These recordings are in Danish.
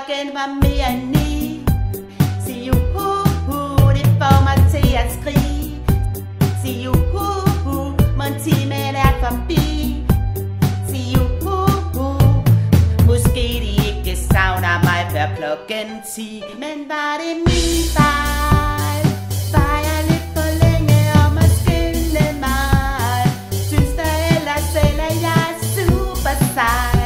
klokken var mere end 9. Sig juhu, det får mig til at skrige. Sig juhu, mon timen er forbi. Sig juhu, måske de ikke savner mig før klokken 10. Men var det min fejl? Var jeg lidt for længe om at skynde mig? Synes der ellers selv, at jeg er super sej?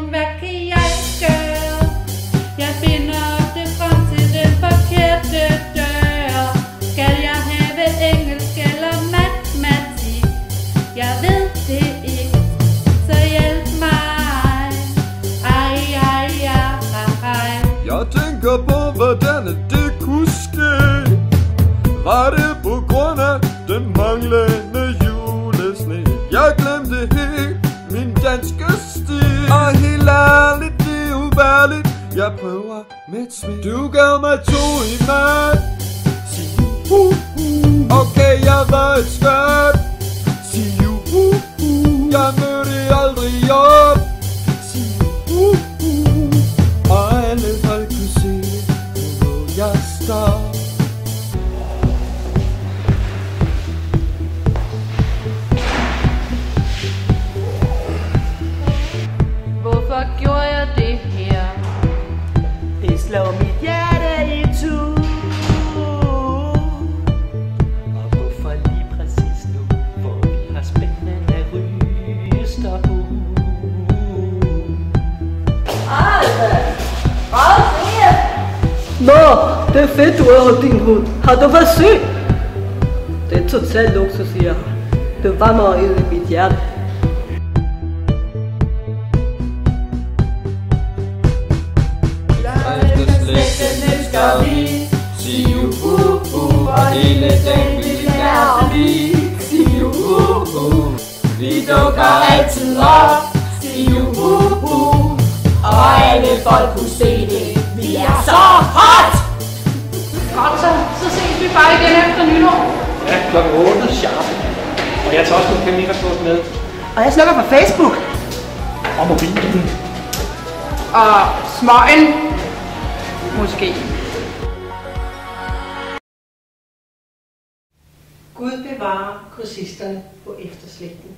Hvad kan jeg gøre? Jeg finder det frem til den forkerte dør. Skal jeg have engelsk eller matematik? Jeg ved det ikke, så hjælp mig. Ej, ej, ej. Jeg tænker på, hvordan det kunne ske. Var det på grund af den manglende julesne? Jeg glemte helt min danske stil. Og helt ærligt, det er ubærligt. Jeg prøver med et smil. Du gav mig 2 i mat. Sig juhu. Okay, jeg var et skørt. Sig juhu. Jeg mødte aldrig op. Sig juhu. Og alle folk kunne se det. Nu må jeg stoppe. Hvorfor gjorde jeg det her? Det slår mit hjerte i tu. Og hvorfor lige præcis nu, hvor vi har spændende rysteri? Nå, det er fedt, du er din hund. Har du været syg? Det er totalt luksus, siger jeg. Det varmer ind i mit hjerte. Elsker vi. Sig juhu, og hele den vil vi gerne blive. Sig juhu, vi dukker altid op. Sig juhu, og alle folk kunne se det. Vi er så hot! Godt så ses vi bare igen efter nytår. Ja, klokken 8 sharp. Og jeg tager også nogle kemikkerkort med. Og jeg slukker på Facebook. Og mobilen. Og smøgen. Måske. Gud bevarer kursisterne på efterslægten.